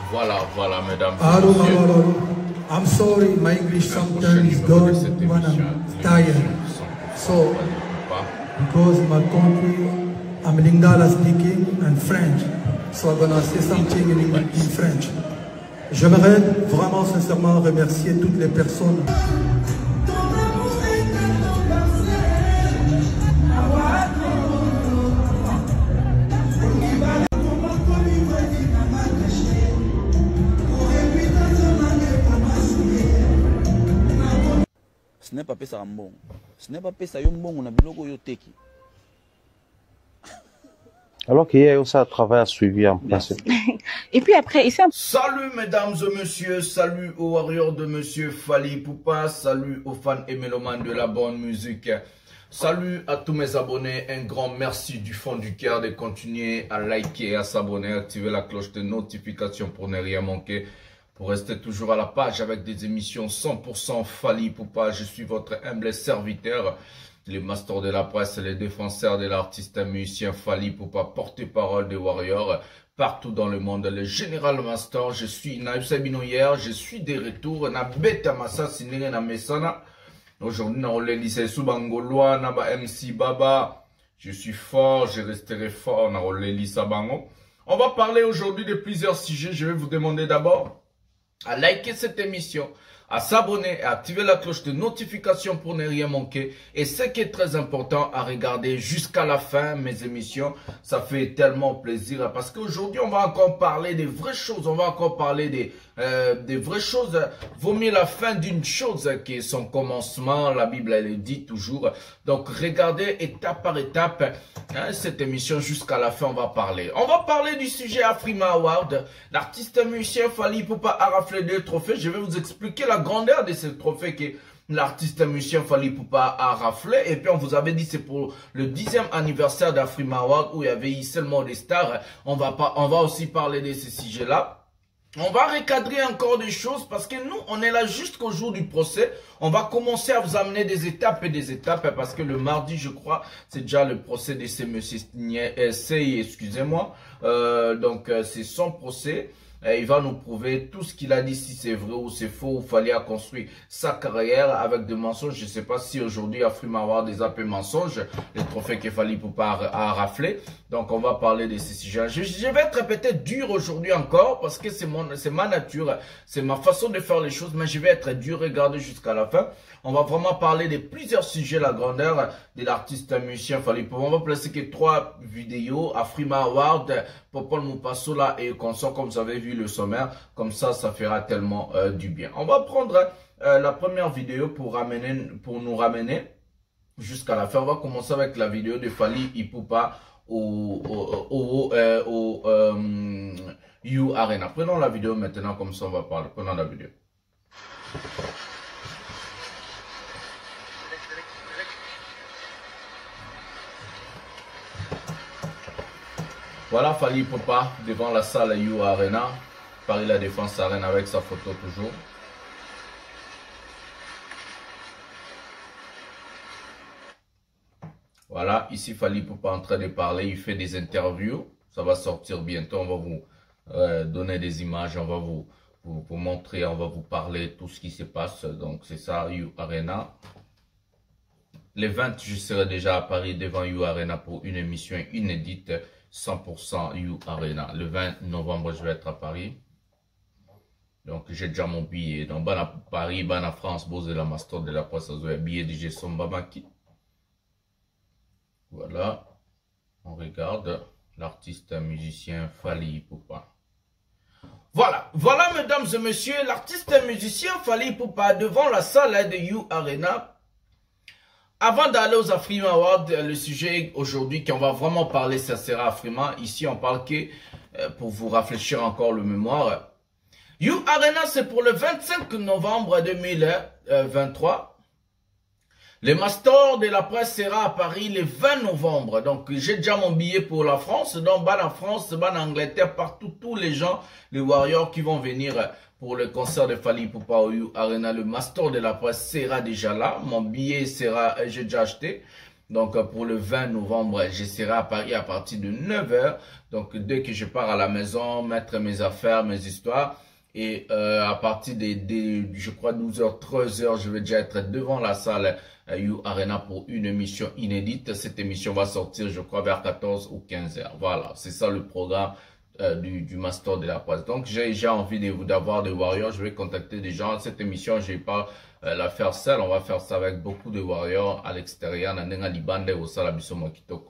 Voilà, voilà, mesdames et Allô, messieurs. allô, allô. I'm sorry, my English sometimes is gone when I'm tired. So, because my country, I'm Lingala speaking and French. So I'm gonna say something in French. J'aimerais vraiment sincèrement remercier toutes les personnes. Ce n'est pas ça bon. Ce n'est pas ça bon, on a biloko yoteki. Alors qu'il y a aussi un travail suivi en place. Et puis après, ici... Salut mesdames et messieurs, salut aux warriors de monsieur Fally Ipupa, salut aux fans et mélomanes de la bonne musique. Salut à tous mes abonnés, un grand merci du fond du cœur de continuer à liker, à s'abonner, à activer la cloche de notification pour ne rien manquer. Pour rester toujours à la page avec des émissions 100% Fally Ipupa, je suis votre humble serviteur, les masters de la presse, les défenseurs de l'artiste musicien Fally Ipupa, porte-parole des Warriors, partout dans le monde, le général master, je suis Naïbsabino hier, je suis de retour, na beta massa sinere na mesana, aujourd'hui na ole lycée Subangoloa, na ba MC Baba, je suis fort, je resterai fort, na ole lycée Bango. On va parler aujourd'hui de plusieurs sujets, je vais vous demander d'abord à liker cette émission, à s'abonner, à activer la cloche de notification pour ne rien manquer. Et ce qui est très important, à regarder jusqu'à la fin mes émissions. Ça fait tellement plaisir parce qu'aujourd'hui, on va encore parler des vraies choses. On va encore parler des vraies choses. Vaut mieux la fin d'une chose qui est son commencement. La Bible, elle le dit toujours. Donc, regardez étape par étape cette émission jusqu'à la fin. On va parler. On va parler du sujet Afrima Award. L'artiste musicien Fally Ipupa a raflé 2 trophées. Je vais vous expliquer la grandeur de ce trophée que l'artiste musicien Fally Ipupa a raflé. Et puis on vous avait dit c'est pour le 10e anniversaire d'Afrima Award où il y avait eu seulement des stars. On va aussi parler de ce sujet-là. On va recadrer encore des choses parce que nous, on est là jusqu'au jour du procès. On va commencer à vous amener des étapes et des étapes parce que le mardi, je crois, c'est déjà le procès de ce monsieur Sey, excusez-moi. Donc, c'est son procès. Il va nous prouver tout ce qu'il a dit, si c'est vrai ou c'est faux. Il fallait construire sa carrière avec des mensonges. Je ne sais pas si aujourd'hui Afrima Award des appels mensonges, les trophées qu'il fallait pour pas rafler. Donc on va parler de ces sujets. Je vais être peut-être dur aujourd'hui encore parce que c'est ma nature, c'est ma façon de faire les choses, mais je vais être dur. Regardez jusqu'à la fin. On va vraiment parler de plusieurs sujets, la grandeur de l'artiste musicien Fally Ipupa. On va placer que 3 vidéos, Afrima Award, Popol Mupasola et consort, comme vous avez vu le sommaire. Comme ça fera tellement du bien. On va prendre la première vidéo pour nous ramener jusqu'à la fin. On va commencer avec la vidéo de Fally Ipupa au You Arena. Prenons la vidéo maintenant, comme ça on va parler. Prenons la vidéo. Voilà Fally Ipupa devant la salle You Arena, Paris La Défense Arena avec sa photo toujours. Voilà, ici Fally Ipupa en train de parler, il fait des interviews, ça va sortir bientôt, on va vous donner des images, on va vous montrer, on va vous parler tout ce qui se passe. Donc c'est ça, You Arena. Le 20, je serai déjà à Paris devant You Arena pour une émission inédite. 100% You Arena. Le 20 novembre, je vais être à Paris. Donc, j'ai déjà mon billet. Donc, ban à Paris, ban à France, Bose de la Master de la presse, billet de Gesson Babaki. Voilà. On regarde l'artiste musicien Fally Ipupa. Voilà. Voilà, mesdames et messieurs, l'artiste musicien Fally Ipupa devant la salle de You Arena. Avant d'aller aux Afrima Awards, le sujet aujourd'hui qu'on va vraiment parler, ça sera Afrima. Ici, on parle que, pour vous rafraîchir encore le mémoire, You Arena, c'est pour le 25 novembre 2023. Le Master de la presse sera à Paris le 20 novembre. Donc, j'ai déjà mon billet pour la France. Donc, ban en France, ban en Angleterre, partout, tous les gens, les Warriors qui vont venir pour le concert de Fally Ipupa au You Arena. Le Master de la presse sera déjà là. Mon billet sera, j'ai déjà acheté. Donc, pour le 20 novembre, je serai à Paris à partir de 9 h. Donc, dès que je pars à la maison, mettre mes affaires, mes histoires. Et à partir je crois, 12 h, 13 h, je vais déjà être devant la salle You Arena pour une émission inédite. Cette émission va sortir, je crois, vers 14 ou 15 h. Voilà, c'est ça le programme du Master de la Presse. Donc, j'ai déjà envie d'avoir des Warriors. Je vais contacter des gens. Cette émission, je vais pas la faire seule. On va faire ça avec beaucoup de Warriors à l'extérieur.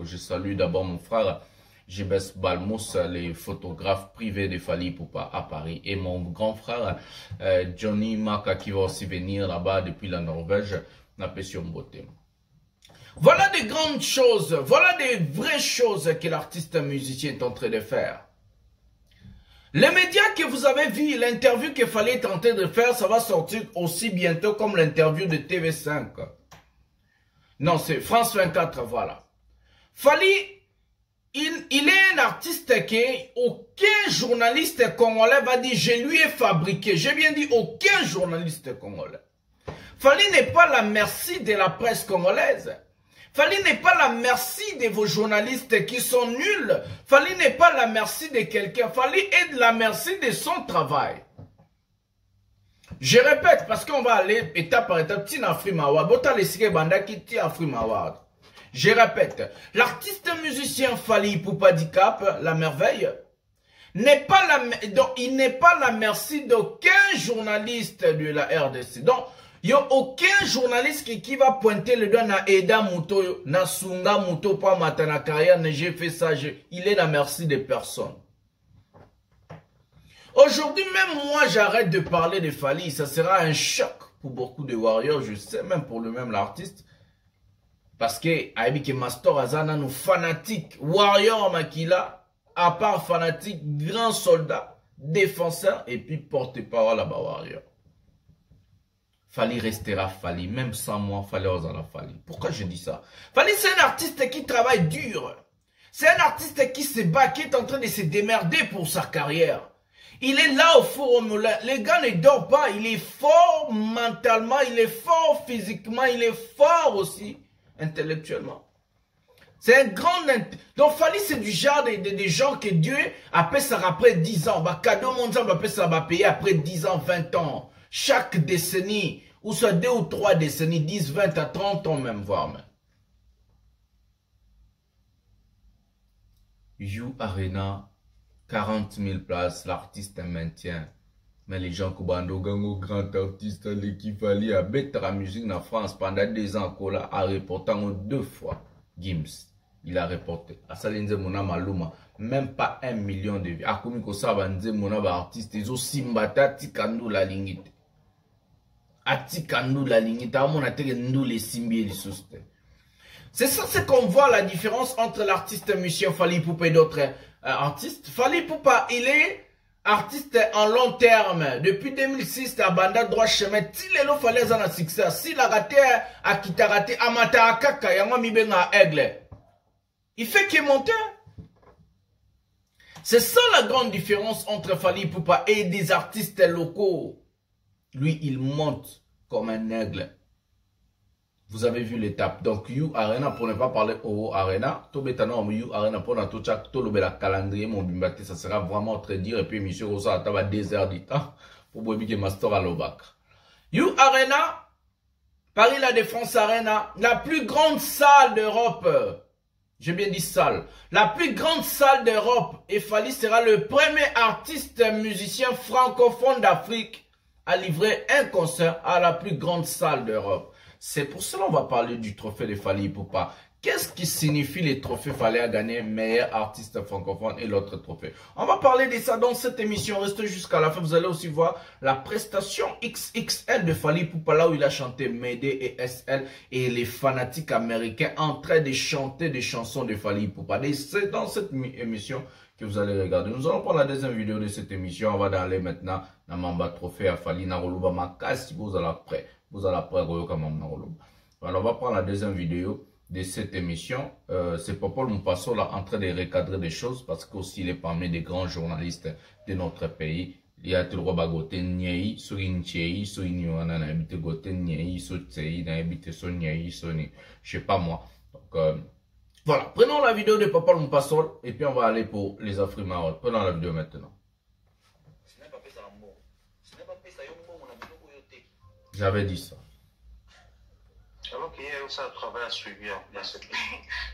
Je salue d'abord mon frère Jebes Balmous, les photographes privés de Fally Ipupa à Paris. Et mon grand frère Johnny Maka qui va aussi venir là-bas depuis la Norvège. Voilà des grandes choses. Voilà des vraies choses que l'artiste musicien est en train de faire. Les médias que vous avez vu, l'interview que Fally est en train de faire, ça va sortir aussi bientôt comme l'interview de TV5. Non, c'est France 24, voilà. Fally, il est un artiste qu'aucun journaliste congolais va dire « je lui ai fabriqué ». J'ai bien dit aucun journaliste congolais. Fally n'est pas la merci de la presse congolaise. Fally n'est pas la merci de vos journalistes qui sont nuls. Fally n'est pas la merci de quelqu'un. Fally est la merci de son travail. Je répète parce qu'on va aller étape par étape. Je répète, l'artiste musicien Fally Ipupa Dicap, la merveille, il n'est pas la merci d'aucun journaliste de la RDC. Donc, il n'y a aucun journaliste qui va pointer le doigt na Eda Muto, na Sunga Muto, pas Matana carrière, j'ai fait ça, il est la merci de personne. Aujourd'hui, même moi, j'arrête de parler de Fally, ça sera un choc pour beaucoup de Warriors, je sais, même pour le même l'artiste. Parce que, Aïbike Master Azana, nous fanatiques, Warrior Makila, à part fanatique, grand soldat, défenseur, et puis porte-parole là-bas, Warrior. Fally restera Fally, même sans moi, Fally osera Fally. Pourquoi je dis ça? Fally, c'est un artiste qui travaille dur. C'est un artiste qui se bat, qui est en train de se démerder pour sa carrière. Il est là au forum. Les gars ne dorment pas. Il est fort mentalement, il est fort physiquement, il est fort aussi intellectuellement. C'est un grand... Donc Fally, c'est du genre des gens que Dieu appelle ça après 10 ans. Bah, cadeau mondial, on appelle ça va payer après 10 ans, 20 ans. Chaque décennie, ou soit 2 ou 3 décennies, 10, 20 à 30 ans même, voire même. You Arena, 40 000 places, l'artiste maintient. Mais les gens qui ont grand artiste, l'équipe Fally a bêté la musique en France pendant 2 ans, a reporté 2 fois. Gims, il a reporté. Asalinze Mona Maluma, même pas 1 million de vues. Akoumi Kosa Banze Mona artiste, ils ont simbata tikandou la lignite. Atikandou la lignite, amon a teke ndou les simbi et les souste. C'est ça, c'est qu'on voit la différence entre l'artiste musicien Fally Ipupa et d'autres artistes. Fally Ipupa, il est artiste en long terme. Depuis 2006, à Banda droit chemin, Tilelo Falaise en a succès. Si la raté a quitté raté, Amata Akaka, Yama Mibenga Aigle. Il fait qu'il monte. C'est ça la grande différence entre Fally Ipupa et des artistes locaux. Lui, il monte comme un aigle. Vous avez vu l'étape. Donc, You Arena, pour ne pas parler au Arena, Tobetano, You Arena, pour notre chak, Tolobela calendrier, mon bimbate, ça sera vraiment très dur. Et puis, monsieur Rosa, à table 2 heures du temps, pour Bobby Master à l'Obac. You Arena, Paris La Défense Arena, la plus grande salle d'Europe. J'ai bien dit salle. La plus grande salle d'Europe. Et Fally sera le premier artiste musicien francophone d'Afrique à livrer un concert à la plus grande salle d'Europe. C'est pour cela qu'on va parler du trophée de Fally Ipupa. Qu'est-ce qui signifie les trophées Fally a gagné meilleur artiste francophone et l'autre trophée? On va parler de ça dans cette émission. Restez jusqu'à la fin. Vous allez aussi voir la prestation XXL de Fally Ipupa, là où il a chanté Mayday et SL et les fanatiques américains en train de chanter des chansons de Fally Ipupa. C'est dans cette émission que vous allez regarder. Nous allons prendre la deuxième vidéo de cette émission. On va aller maintenant dans Mamba Trophée à Fally Naroluba Makas si vous allez après. Vous allez après alors on va prendre la deuxième vidéo de cette émission. C'est Popol Mupasso là en train de recadrer des choses parce qu'aussi il est parmi des grands journalistes de notre pays. Il y a tout le Bagote Niei, Sorinchei, Sorinyoana, n'habite Gote Niei, Sotsei, n'habite Sonyei, Soni. Je sais pas moi. Donc voilà. Prenons la vidéo de Papa Lumpasol et puis on va aller pour les Afrimarotes. Prenons la vidéo maintenant. J'avais dit ça. Alors qu'il y a aussi un travail à suivre.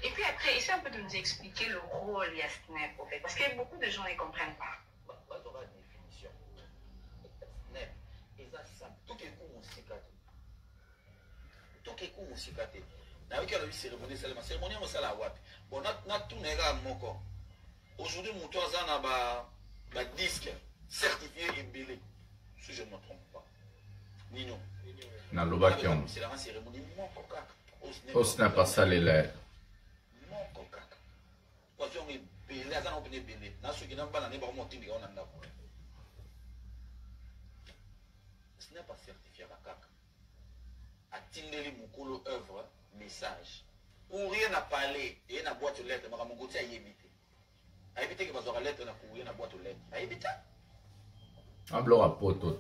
Et puis après, essaie un peu de nous expliquer le rôle de Snap, en fait, parce que beaucoup de gens ne comprennent pas. Aujourd'hui, mon toit a un disque certifié et belé. Si je ne me trompe pas. Nino. C'est la cérémonie. Au Snap à ça les lèvres. Snap a certifié la caca. A tindeli mukolo œuvre, message. Ou rien à parler, et une boîte aux lettres, mais mon côté a évité. A évité que ma lettre n'a couru une boîte aux lettres. A évité. Un bloc à poteau.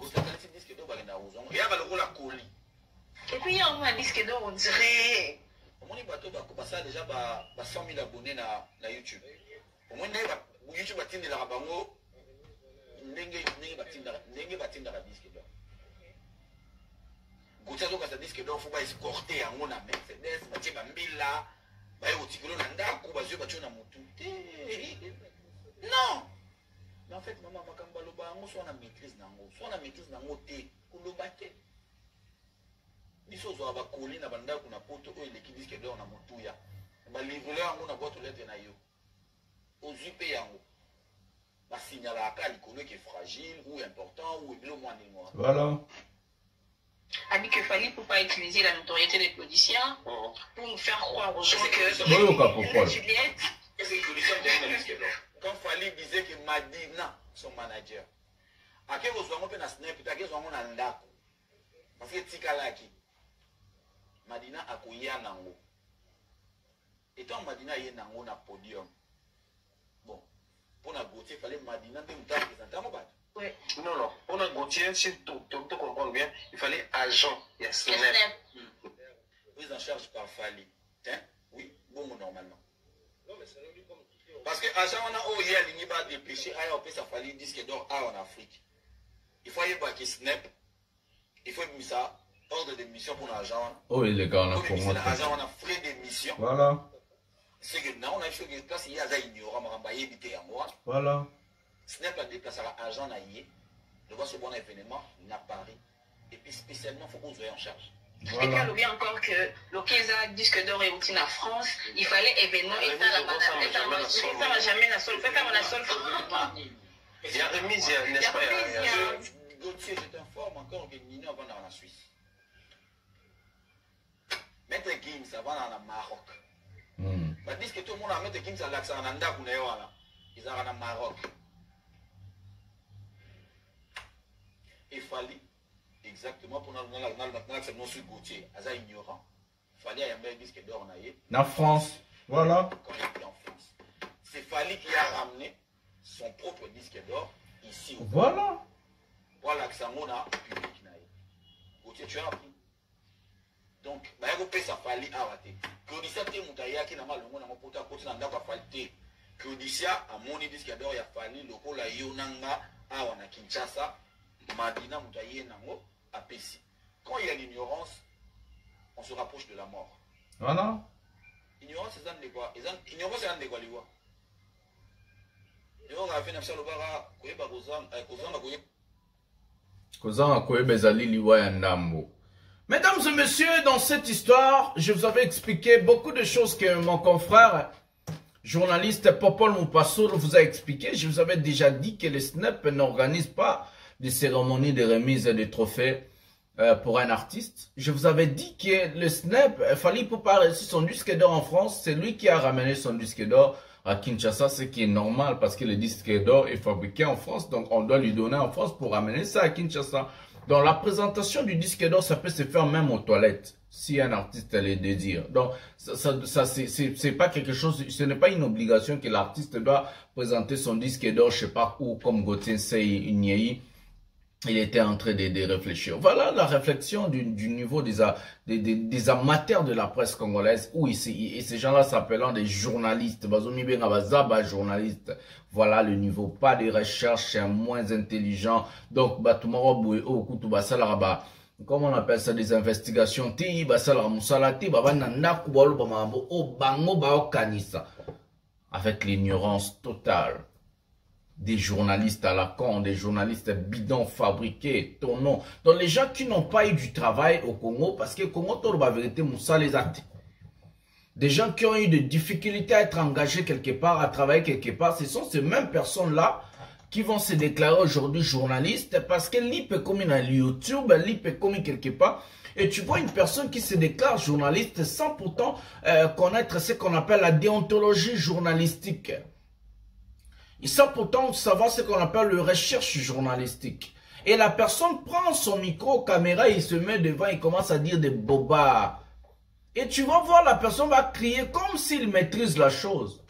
Et puis il y a un disque d'or, on dirait. Au moins, il y a déjà 100 000 abonnés na YouTube. Au moins, YouTube a tindé la bango. N'engue batinda la disque d'or. Goutia zo kasa disque d'or, faut pas escorter en na Mercedes, batie bambila, baye otikolo na ndako, bazio batio na mutu. Non. Mais en fait, maman makamba loba ngo so na maîtrise nango. So na maîtrise nango te, kuloba te. Biso zo ba koli na bandako na poto o eleki disque d'or na mutuya. Ba livrer yango na boîte aux lettres na yo. Ozupe yango. Ba signala ka likolo qui est fragile ou important ou ebilo moins de moi. Voilà. A dit qu'il fallait pour pas utiliser la notoriété des Claudiciens pour nous faire croire aux gens que Juliette. Quand Fali disait que Madina, son manager, à quel moment on peut na snap, à quel moment on a ndako, parce que Tikalaki, Madina a couillé à Nango. Et tant Madina y est Nango na podium. Bon, pour la beauté, il fallait Madina de nous présenter mon bad. Oui. Non, non. On a Gauthier, si tu comprends bien, il fallait agent. Il y a Snap. Prise en charge par Fali. Hein? Oui, bon, normalement. Non, mais ça nous dit comme. Parce que agent, on a oublié à l'igniba dépêché, à on ça Fali disque d'or en Afrique. Il faut y avoir qui Snap. Il faut mis ça, ordre de mission pour l'agent. Oh, les gars, on a pour moi. L'agent, on a frais de mission. Voilà. C'est que non, on a fait que place, il y a des ignorants, on va éviter à moi. Voilà. Snap a déplacé à l'agent naïe, de voir ce bon événement à Paris. Et puis spécialement, il faut qu'on soit en charge. Voilà. Et puis on oublie encore que l'Okeza disque d'or est outil en France, il fallait événement et ça va jamais la seule. Il y a remise, n'est-ce pas? Gauthier, je t'informe encore que Nino va dans la Suisse. Maître Gims, ça va dans le Maroc. Mais dis que tout le monde a Maître Gims à l'accent en Anda, ils sont dans le Maroc. Il fallait exactement pour nous c'est non sur Gauthier, à ignorant. Il fallait un bel disque d'or en France. Voilà. Quand il était en France. C'est Fali qui a ramené son propre disque d'or ici. Voilà. Voilà que ça m'a public. Gauthier, tu as appris. Donc, il y a ça Fali à rater. Claudicia te moutaya qui n'a pas le monde à mon pote à côté n'a pas falté. Claudicia a mon disque d'or, il a fallu le col à Yonanga à Wana Kinshasa. Madina Moutaye Nango à Pessi. Quand il y a l'ignorance, on se rapproche de la mort. Voilà. Ignorance, c'est un de quoi? Ignorance, c'est un de quoi les voix? Ignorance, a fait un seul bara, Koyeba Kozan, Mesdames et messieurs, dans cette histoire, je vous avais expliqué beaucoup de choses que mon confrère, journaliste Popol Mupasso, vous a expliqué. Je vous avais déjà dit que le Snap n'organise pas des cérémonies de remise de trophées pour un artiste. Je vous avais dit que le Snap, Fally Ipupa a reçu son disque d'or en France. C'est lui qui a ramené son disque d'or à Kinshasa, ce qui est normal parce que le disque d'or est fabriqué en France. Donc on doit lui donner en France pour ramener ça à Kinshasa. Donc la présentation du disque d'or, ça peut se faire même aux toilettes si un artiste le désire. Donc ça c'est pas quelque chose, ce n'est pas une obligation que l'artiste doit présenter son disque d'or, je sais pas où, comme Gauthier Sey Nyei. Il était en train de réfléchir. Voilà la réflexion du niveau des amateurs de la presse congolaise, où et ces gens-là s'appelant des journalistes. Journalistes. Voilà le niveau. Pas de recherche, moins intelligent. Donc, comment on appelle ça, des investigations. Avec l'ignorance totale des journalistes à la con, des journalistes bidons fabriqués, tonneaux. Donc les gens qui n'ont pas eu du travail au Congo, parce que le Congo, la vérité, Moussa les actes. Des gens qui ont eu des difficultés à être engagés quelque part, à travailler quelque part, ce sont ces mêmes personnes-là qui vont se déclarer aujourd'hui journalistes, parce que l'IP est comme une YouTube, l'IP est comme quelque part. Et tu vois une personne qui se déclare journaliste sans pourtant connaître ce qu'on appelle la déontologie journalistique. Et sans pourtant savoir ce qu'on appelle le recherche journalistique. Et la personne prend son micro, caméra, il se met devant, il commence à dire des bobards. Et tu vas voir, la personne va crier comme s'il maîtrise la chose.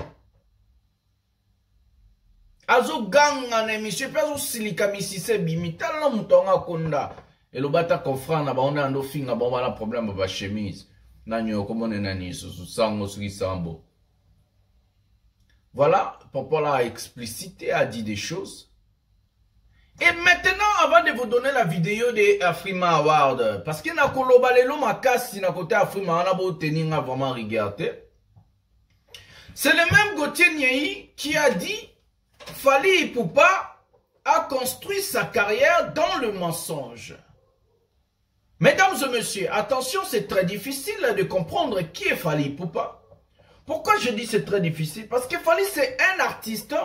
Azo gang en émission, azo silika misise bimita la mutonga konda. Et le bata confrant na ba on a ando finga ba wala problème ba chemise. Nanyo komone nani susu sango suki sambo. Voilà, Popola a explicité, a dit des choses. Et maintenant, avant de vous donner la vidéo de Afrima Award, parce que na kolobalelo makasi na côté Afrima, on a beau tenir vraiment regarder. C'est le même Gauthier Niaï qui a dit Fally Ipupa a construit sa carrière dans le mensonge. Mesdames et messieurs, attention, c'est très difficile de comprendre qui est Fally Ipupa. Pourquoi je dis c'est très difficile? Parce que Fally, c'est un artiste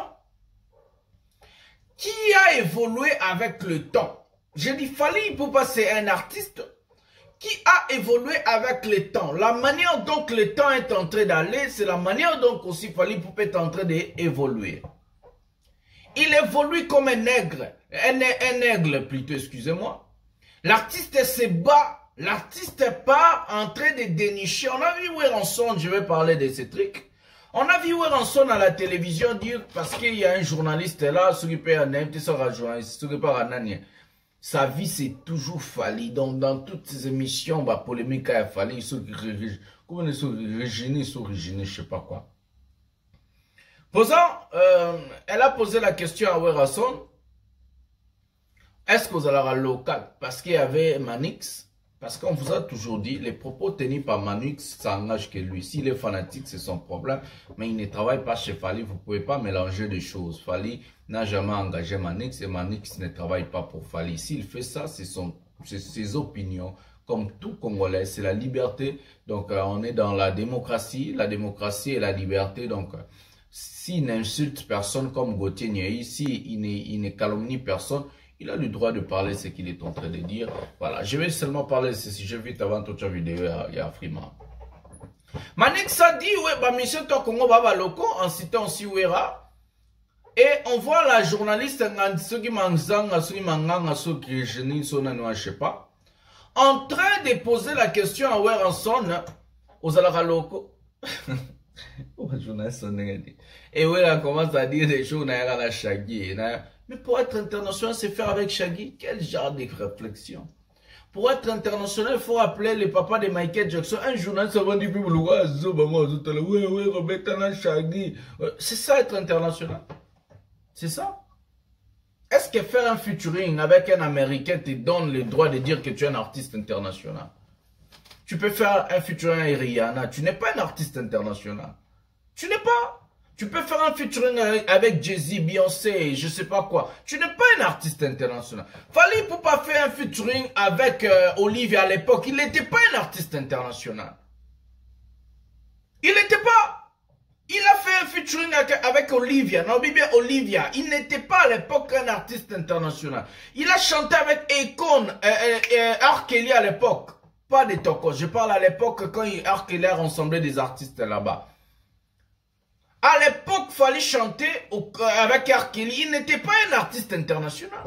qui a évolué avec le temps. Je dis Fally Ipupa, c'est un artiste qui a évolué avec le temps. La manière dont le temps est en train d'aller, c'est la manière dont aussi Fally Ipupa est en train d'évoluer. Il évolue comme un aigle, un aigle plutôt, excusez-moi. L'artiste se bat. L'artiste n'est pas en train de dénicher. On a vu Weranson, je vais parler de ces trucs. On a vu Weranson à la télévision dire, parce qu'il y a un journaliste là, sa vie c'est toujours Fally. Donc dans toutes ces émissions, polémiques à Fally, comment ils sont originaires, je sais pas quoi. Elle a posé la question à Weranson. Est-ce que vous allez local? Parce qu'il y avait Manix. Parce qu'on vous a toujours dit, les propos tenus par Manix, ça engage que lui. S'il est fanatique, c'est son problème. Mais il ne travaille pas chez Fally. Vous ne pouvez pas mélanger des choses. Fally n'a jamais engagé Manix et Manix ne travaille pas pour Fally. S'il fait ça, c'est ses opinions. Comme tout Congolais, c'est la liberté. Donc, on est dans la démocratie. La démocratie et la liberté. Donc, s'il n'insulte personne comme Gauthier Niaï, s'il ne calomnie personne, il a le droit de parler ce qu'il est en train de dire. Voilà, je vais seulement parler de ce sujet vite avant toute la vidéo à Afrima. Manix a dit, ouais, bah, monsieur Tokongo Baba Loko, en citant aussi Ouera. Et on voit la journaliste, je sais pas, en train de poser la question à Weranson, aux Alara Loko. Et Ouera commence à dire des choses, à Shaggy. Mais pour être international, c'est faire avec Shaggy. Quel genre de réflexion? Pour être international, il faut appeler le papa de Michael Jackson. Un journaliste va dire, Shaggy. C'est ça être international. C'est ça. Est-ce que faire un featuring avec un Américain te donne le droit de dire que tu es un artiste international? Tu peux faire un featuring avec Rihanna. Tu n'es pas un artiste international. Tu n'es pas. Tu peux faire un featuring avec Jay-Z, Beyoncé, je sais pas quoi. Tu n'es pas un artiste international. Fally Ipupa faire un featuring avec Olivia à l'époque. Il n'était pas un artiste international. Il n'était pas. Il a fait un featuring avec Olivia. Non, bien Olivia. Il n'était pas à l'époque un artiste international. Il a chanté avec Akon, R. Kelly à l'époque. Pas de Toko. Je parle à l'époque quand R. Kelly a rassemblé des artistes là-bas. À l'époque, Fally chanter avec R. Kelly. Il n'était pas un artiste international.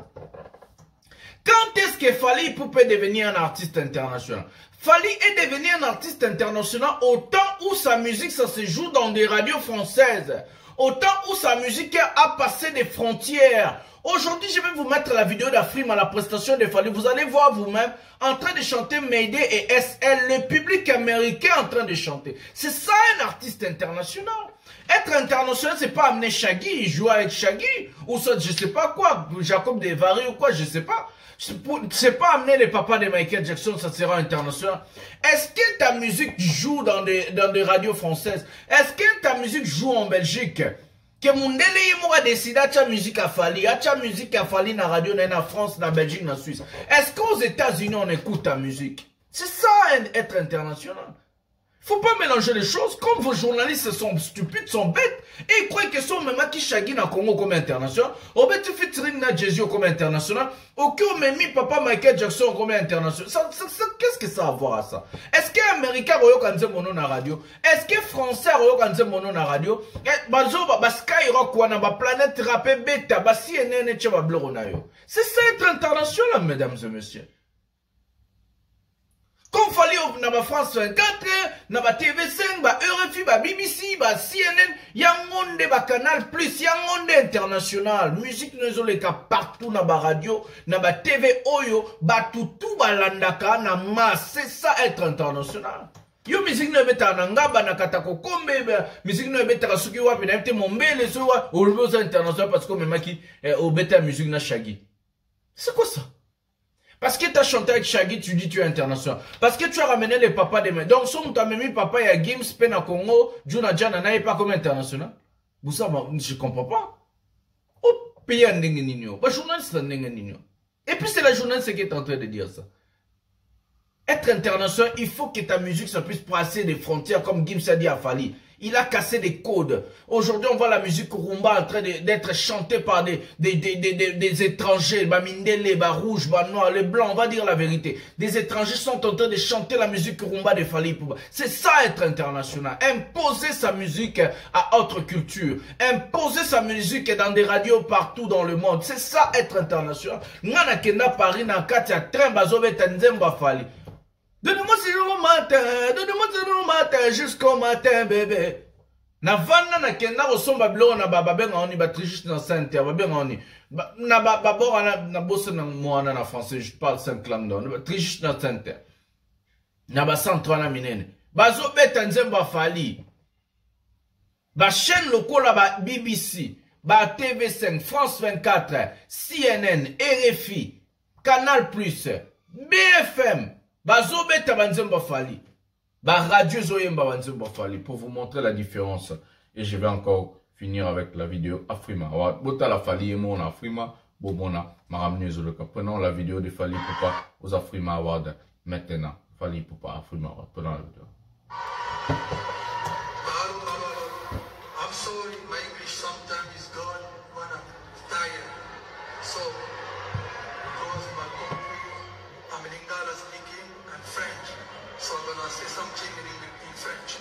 Quand est-ce que Fally Ipupa devenir un artiste international? Fally est devenu un artiste international au temps où sa musique, ça se joue dans des radios françaises. au temps où sa musique a passé des frontières. Aujourd'hui, je vais vous mettre la vidéo d'Afrima à la prestation de Fally. Vous allez voir vous-même en train de chanter Mayday et SL, le public américain en train de chanter. C'est ça un artiste international. Être international, c'est pas amener Shaggy, jouer avec Shaggy, ou ça, je sais pas quoi, Jacob Desvary ou quoi, je sais pas. C'est pas amener les papas de Michael Jackson, ça sera international. Est-ce que ta musique joue dans des radios françaises? Est-ce que ta musique joue en Belgique? Que mon délai moi décide à ta musique à Fally, na radio, na France, na Belgique, na Suisse. Est-ce qu'aux États-Unis on écoute ta musique? C'est ça être international. Faut pas mélanger les choses. Comme vos journalistes sont stupides, sont bêtes, et ils croient que sont même qui Shaggy na Congo comme international, au bet featuring na Jésus comme international, au que même papa Michael Jackson comme international. Qu'est-ce que ça a à voir à ça? Est-ce que Américain royo kanze mono na radio? Est-ce que Français royo kanze mono na radio? Bazo ba Skyrock wana ba Planète Rap Beta ba CNN tchaba bloro na yo. C'est ça être international, mesdames et messieurs. Comme Fally na ba France 24, na ba TV5, ba RFI, ba BBC, ba CNN, yangonde ba Canal Plus, yangonde international. Musique nezoleka partout na ba radio, na ba TV Oyo, ba tutu ba landaka na masse. C'est ça être international. Yo musique ne beta na ngaba na katako kombe, musique ne beta suki wapi na mte mombele sowa, ou le international parce que même qui au beta musique na Shaggy. C'est quoi ça? Parce que tu as chanté avec Shaggy, tu dis tu es international. Parce que tu as ramené les papas des mains. Donc, si tu as mis papa et à Gims, Pen à Congo, Juna Jana n'est pas comme international. Vous savez, je ne comprends pas. Oh, pays un nigno. Bah, journaliste un nigno. Et puis, c'est la journaliste qui est en train de dire ça. Être international, il faut que ta musique ça puisse passer des frontières comme Gims a dit à Fally. Il a cassé des codes. Aujourd'hui, on voit la musique rumba en train d'être chantée par des étrangers. Bah, Mindele, bah, rouge, bah, noir, les blancs, on va dire la vérité. Des étrangers sont en train de chanter la musique rumba de Fally Ipupa. C'est ça être international. Imposer sa musique à autre culture. Imposer sa musique dans des radios partout dans le monde. C'est ça être international. Ngana kenda Paris, na kati ya train, bazobe tanzemba Fally. Donne-moi ce matin jusqu'au matin, bébé. Na vanda na kenda osomba bilo na babenga oni ba trijuste na sainte babenga oni. Na babora na bosse na moana na français, je parle 5 langues donc. Trijuste na sainte. Na ba centre na minene. Bazo beta nzemba Fally. Ba chaîne lokola ba BBC, ba TV5, France 24, CNN, RFI, Canal Plus, BFM. Bazo beta banzemba Fally. Ba radio zoyemba banzemba Fally pour vous montrer la différence. Et je vais encore finir avec la vidéo Afrima. Bota la Fally et mon Afrima. Bobona maramne zoloka. Prenons la vidéo de Fally Ipupa aux Afrima Award. Maintenant, Fally Ipupa Afrima Award. Prenons la vidéo. I'm sorry, my English sometimes is gone when I'm tired. So, because my country, I'm Lingala speaking and French. So I'm gonna say something in French.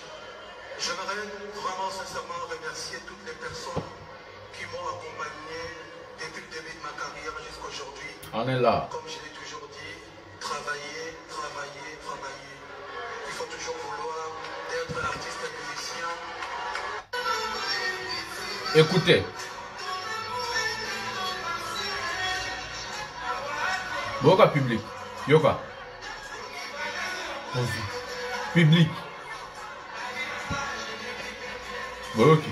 J'aimerais vraiment sincèrement remercier toutes les personnes qui m'ont accompagné depuis le début de ma carrière jusqu'à aujourd'hui. On est là. Comme je l'ai toujours dit, travailler, travailler, travailler. Il faut toujours vouloir être artiste et musicien. Écoutez. Boka public. Yoka. Public. Boki.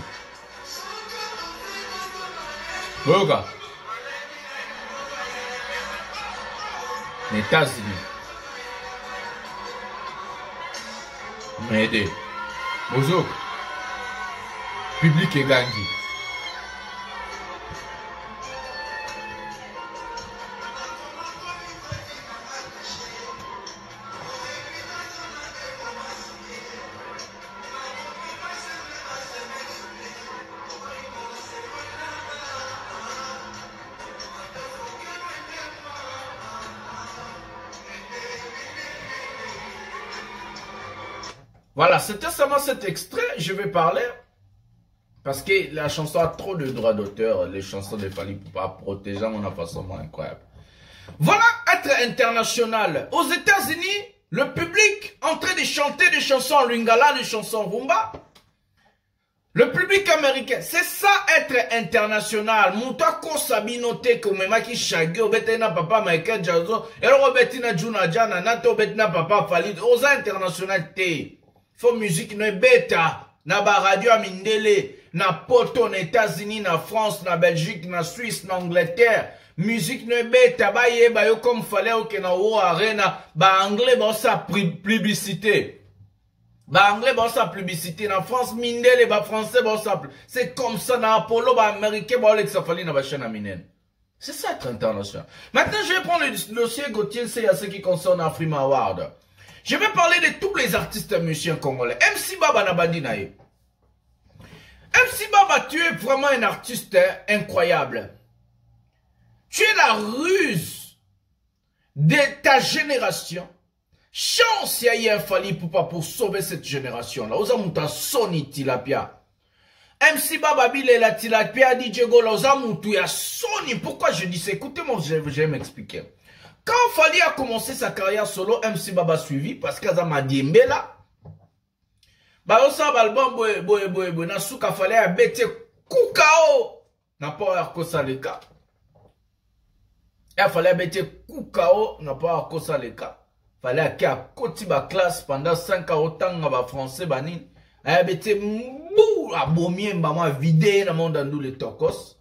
Boka. Les États-Unis. M'aider. Bozok. Public et Gangi. Voilà, c'était seulement cet extrait, je vais parler, parce que la chanson a trop de droits d'auteur, les chansons de Fally Ipupa protéger mon façon incroyable. Voilà, être international. Aux États-Unis, le public en train de chanter des chansons lingala, des chansons rumba. Le public américain, c'est ça être international. Mouta kosabinote komema ki shagi obetina papa Michael Jackson, ero obetina Juna Jana, nato obetina papa Falid, oza international te. Faut musique no beta, na ba radio amindele, na poto na États-Unis, na France, na Belgique, na Suisse, na Angleterre. Musique no beta, ba ye ba yo comme fallait au na o arena, ba anglais ba sa publicité. Bah anglais bah sa publicité na France mindele bah français bah ça c'est comme ça na Apollo bah américain bah Alexa Fali na bah chaîne aminen. C'est ça être international. Maintenant je vais prendre le dossier Gauthier c'est à ce qui concerne Afrima Award. Je vais parler de tous les artistes musiciens congolais. MC Baba na bandi na ye. MC Baba tu es vraiment un artiste incroyable. Tu es la ruse de ta génération. Chance ya y a fallu pour sauver cette génération là. Oza muta soni tilapia. MC Baba Bile la tilapia DJ Gola oza mutu ya soni. Pourquoi je dis ça? Écoutez-moi, je vais m'expliquer. Quand Fali a commencé sa carrière solo, MC Baba suivi parce qu'Aza Madiembe là. Bah osa balbon boy na souka Fali a bete Kukao. N'a pas akosa le cas. Il fallait bete Kukao n'a pas akosa le cas. Fallait qu'il y ait Kotiba classe pendant 5 ans autant de français banin. Il y avait mou à bombier maman vidé dans monde dans les tokos.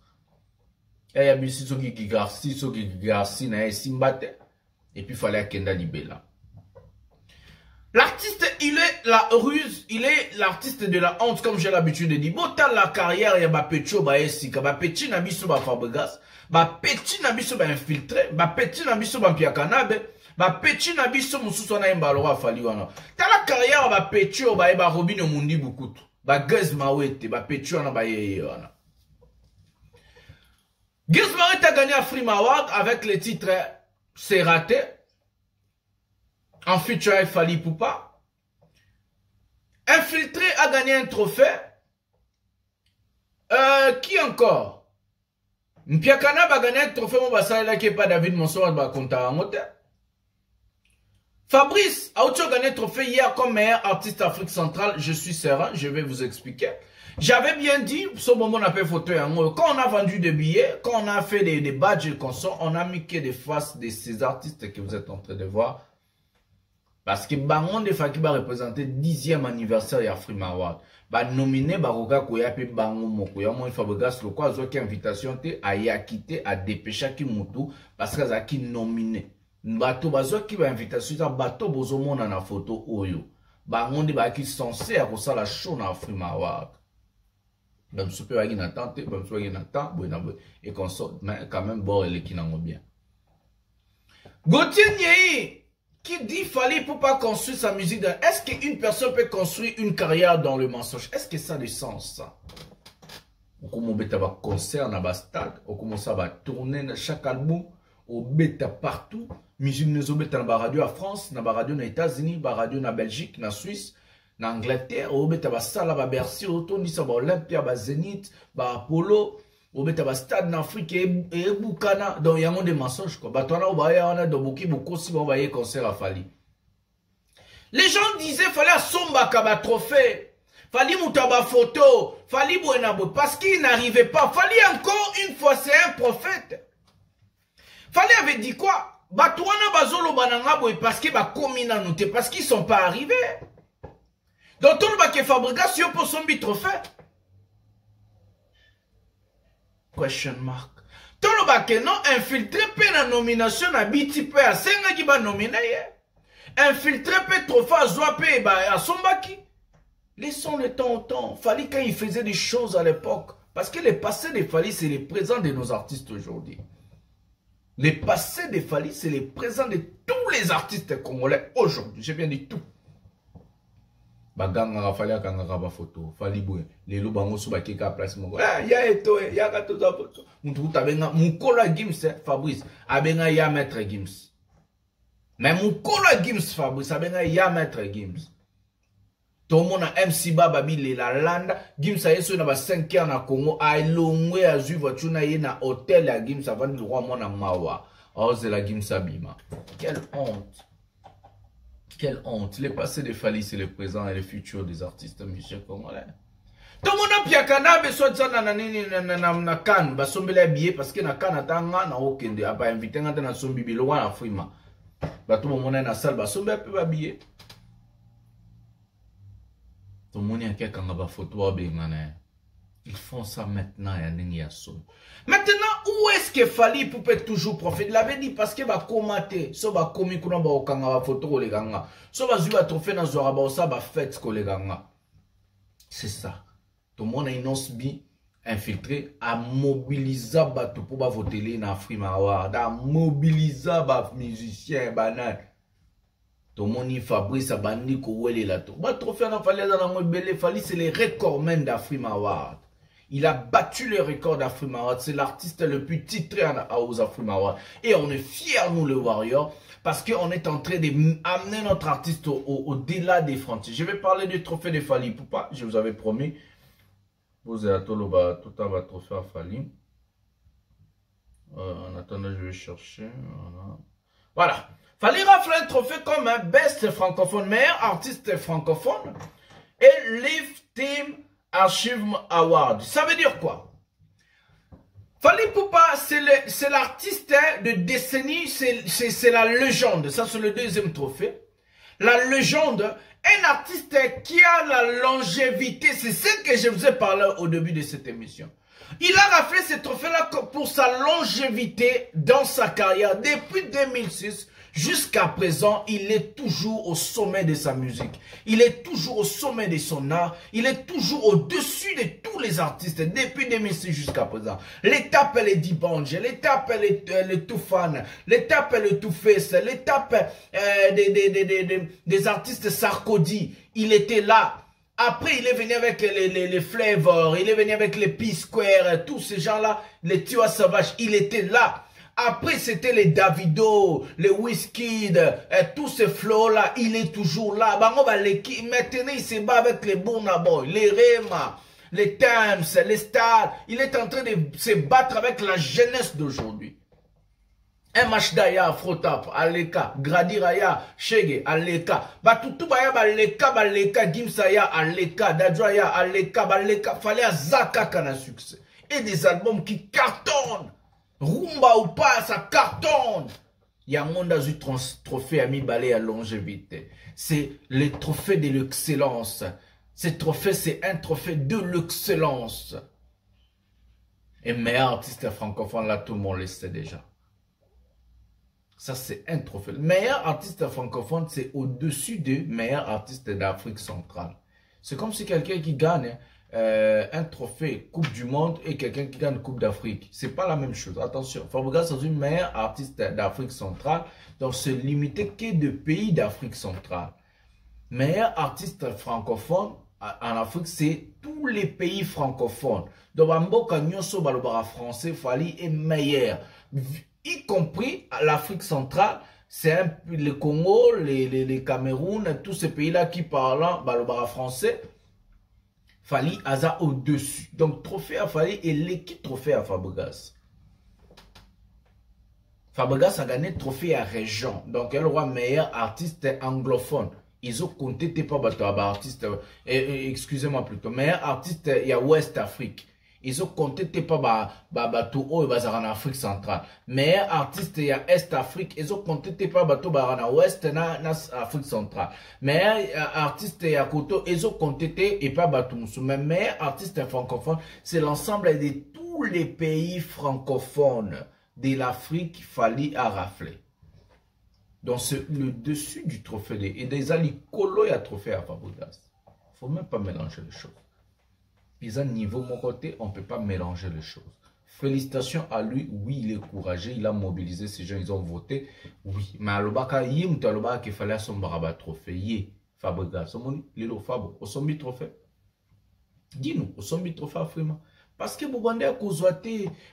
Il y a eu ceux qui garci na simbate et puis fallait qu'il y ait libella. L'artiste il est la ruse, il est l'artiste de la honte comme j'ai l'habitude de dire. Botan la carrière il y a ba pecho ba esika ba petit na biso ba Fabregas, ba petit na biso ba infiltré, ba petit na biso ba Piakanabe. Ba petit na biso mususu na imbalora fali wana. Tala carrière ba petit o ba Robin Mundi Bukutu. Ba Gez Mawete ba petit wana ba yeye wana. Gez Mawete a gagné Afrima Award avec le titre C'est raté. En feature Fali Poupa. Infiltré a gagné un trophée. Qui encore? Mpiakana a gagné un trophée mon bassin là qui est pas David Monsoa ba konta ngote. Fabrice a aussi gagné un trophée hier comme meilleur artiste Afrique centrale. Je suis serein, je vais vous expliquer. J'avais bien dit, ce moment on a fait photo, quand on a vendu des billets, quand on a fait des badges et consorts, on a mis que des faces de ces artistes que vous êtes en train de voir. Parce que Bangon de Faki va représenter 10e anniversaire de Afrima Award. Ba nominé Baroga Koya pe Bango Moko. Ya moi Fabregas le quoi qui invitation te à y quitter à dépêcher qui mutu parce que ça qui nominé. Bato bazo qui va invitation ça bato bozo mona na photo oyo. Bango de ba qui censé à ça la show na Afrima Award. Même super va qui n'attente, même super qui n'attend, et qu'on sort mais quand même bon elle qui n'en bien. Gauthier Nyei qui dit fallait pour pas construire sa musique. Est-ce qu'une personne peut construire une carrière dans le mensonge? Est-ce que ça a du sens ça? On commence à concert dans le stade, on commence à tourner dans chaque album, on bêta partout. Musique nous obéta dans la radio à France, dans la radio aux États-Unis, dans la radio en Belgique, en Suisse, en Angleterre, on bêta dans salle à Bercy, on tourne ça Olympia, Zénith, Apollo. Au bêta stade en Afrique et Boukana, donc il y a des mensonges quoi. Batona obaya on a de beaucoup si on va y concert à Fali. Les gens disaient fallait à Somba kaba trophée, fallait moutaba photo, fallait Bouenabo parce qu'il n'arrivait pas. Fallait encore une fois c'est un prophète. Fallait avait dit quoi? Batouana bazolo banangabo parce qu'il va comina noté parce qu'ils sont pas arrivés. Donc tout le bac Fabregas sur pour son trophée. Question mark. Tout le bac non infiltré pe la nomination à BTP à Senga qui va nominer. Infiltré pe trophée à Zouapé à Sombaki. Laissons le temps au temps. Fali quand il faisait des choses à l'époque. Parce que le passé de Fali c'est le présent de nos artistes aujourd'hui. Le passé de Fali c'est le présent de tous les artistes congolais aujourd'hui. J'ai bien dit tout. Baganga fali akanga ba photo fali boy lelo bango so bakeka place moko ya eto ya ka to za photo muntu tabenga mukolo Gims Fabrice abenga ya maître Gims mais mukolo Gims Fabrice abenga ya maître Gims to mona MC Baba Bile la landa Gims ayeso na ba 5 ans na Congo ailongwe azu voiture na ye na hôtel ya Gims avant le roi mona mawa ose la Gims abima. Quelle honte. Quelle honte. Le passé de Fali, c'est le présent et le futur des artistes musiciens congolais. Tout le monde a piakana, besoin de na kan, ba sombele billet parce que na kan atanga na okende, a pas invité ngata na sombi bilo wana frima. Ba tout le monde na salle, ba sombele pe ba billet. Tout le monde a quelqu'un qui a photo bengana. Ils font ça maintenant et maintenant, où est-ce que Fally Ipupa toujours profiter? Il l'avait dit parce que va commenter, so va komi kuna ba okanga ba photo les ganga. So va zuba trophée na zora ba ça ba fête ko les ganga. C'est ça. Tout le monde a une osbi infiltré à mobiliser bateau pour ba voter na Afrima Award, à mobiliser ba musicien banal. Tout le monde y Fabrice a bandi ko wele la to. Ba trophée na Fally dans la belé Fally c'est les recordman d'Afrima Award. Il a battu le record d'Afrima Award. C'est l'artiste le plus titré aux Afrima Award. Et on est fiers, nous, le Warrior, parce qu'on est en train d'amener notre artiste au-delà des frontières. Je vais parler du trophée de Fally Ipupa. Je vous avais promis. Vous êtes à tout le trophée à Fally. En attendant, je vais chercher. Voilà. Fally rafle un trophée comme un best francophone, meilleur artiste francophone. Et Live Team Achievement Award. Ça veut dire quoi? Fally Ipupa, c'est l'artiste de décennie, c'est la légende. Ça, c'est le deuxième trophée. La légende, un artiste qui a la longévité. C'est ce que je vous ai parlé au début de cette émission. Il a raflé ce trophée-là pour sa longévité dans sa carrière. Depuis 2006 jusqu'à présent, il est toujours au sommet de sa musique. Il est toujours au sommet de son art. Il est toujours au-dessus de tous les artistes depuis 2006 jusqu'à présent. L'étape, elle est Dibange. L'étape, elle est Toufan. L'étape, elle est Touface. L'étape des artistes Sarkozy. Il était là. Après, il est venu avec les Flavors. Il est venu avec les P-Square. Tous ces gens-là, les Tiwa Savage. Il était là. Après, c'était les Davido, les Wizkid, tous ces flots-là, il est toujours là. Maintenant, il se bat avec les Burna Boy, les Rema, les Thames, les Stars. Il est en train de se battre avec la jeunesse d'aujourd'hui. MH Daya, Frotap, Aleka, Gradiraya, Shege, Aleka. Batutu Baya, Baleka, Gimsaya, Aleka, Dadroya, Aleka, Baleka. Fallait à Zaka qu'on a succès. Et des albums qui cartonnent. Rumba ou pas, ça cartonne. Il y a un monde à du trophée ami balai à longévité. C'est le trophée de l'excellence. Ce trophée, c'est un trophée de l'excellence. Et meilleur artiste francophone, là, tout le monde le sait déjà. Ça, c'est un trophée. Le meilleur artiste francophone, c'est au-dessus de meilleur artiste d'Afrique centrale. C'est comme si quelqu'un qui gagne un trophée Coupe du Monde et quelqu'un qui gagne Coupe d'Afrique. C'est pas la même chose. Attention, Fabregas est une meilleure artiste d'Afrique centrale. Donc, c'est limité que de pays d'Afrique centrale. Meilleur artiste francophone en Afrique, c'est tous les pays francophones. Donc, Mboka Nyonso Balobara français, Fally est meilleur. Y compris l'Afrique centrale. C'est le Congo, les Cameroun, tous ces pays-là qui parlent Balobara français. Fally Aza au-dessus. Donc, trophée à Fally et l'équipe trophée à Fabregas. Fabregas a gagné trophée à région. Donc, elle aura meilleur artiste anglophone. Ils ont compté pas artiste, excusez-moi plutôt, meilleur artiste il y a West Afrique. Ils ont compté pas bateau en Afrique centrale. Meilleur artiste il y a Est Afrique. Ils ont compté pas bateau en Ouest na Afrique centrale. Meilleur artiste il y a Koto. Ils ont compté et pas bateau. Mais meilleur artiste francophone, c'est l'ensemble de tous les pays francophones de l'Afrique Fally a raflé. Donc c'est le dessus du trophée et des alicolo il y a trophée à Fabregas. Faut même pas mélanger les choses. Ils ont niveau mon côté, on ne peut pas mélanger les choses. Félicitations à lui, oui, il est courageux, il a mobilisé ces gens, ils ont voté, oui. Mais à l'obaka, qu'il fallait son baraba trophée, Fabregas, il est Fabo, au sommet trophée. Dis-nous, au sommet trophée Afrima. Parce que Boubandé a causé,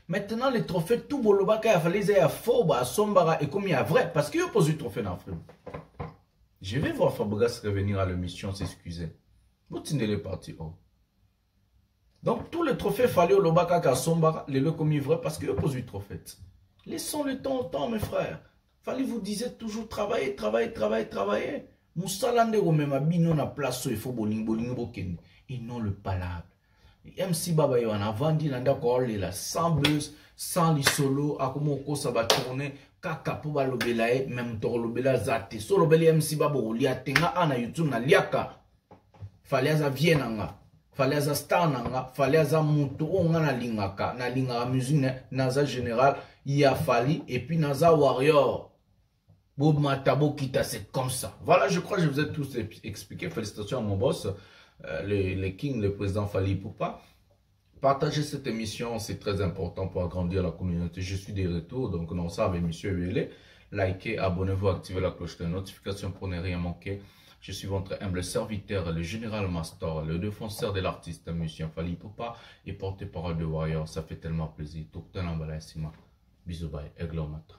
maintenant les trophées, tout Bolobaka, il fallait aller à Foba, à Sombara, et comme il y a vrai, parce qu'il a posé le trophée dans Afrima. Je vais voir Fabregas revenir à l'émission, s'excuser. Vous tenez les parties, oh. Donc, tous les trophées fallait au Lobaka Kassombara, les le comme vrai, parce qu'il pose 8 trophées. Laissons le temps au temps, mes frères. Fallait vous disiez toujours travailler, travailler, travailler, travailler. Moussalande ou même abino na place, il faut boling, boling, boking. Et non le palabre. MC Baba yo na vandi na ndako olela sans buzz, sans li solo, akomo ko sa ba tourner kaka po ba lobela e même to lobela zate. So lobeli MC Baba olia tenga ana YouTube na liaka. Fallait aza vienanga, fallait aza star nanga, fallait aza mutu onga na lingaka musique naza général, il a fallu et puis naza warrior. Bob Matabo Kita, c'est comme ça. Voilà, je crois que je vous ai tous expliqué. Félicitations à mon boss, le King, le président Fally Ipupa. Partagez cette émission, c'est très important pour agrandir la communauté. Je suis de retour, donc non, ça avec monsieur Vélé. Likez, abonnez-vous, activez la cloche de notification pour ne rien manquer. Je suis votre humble serviteur, le général Master, le défenseur de l'artiste, monsieur Fally Ipupa, et porte-parole de Warrior. Ça fait tellement plaisir. Bisous, bye, Aigle au matin.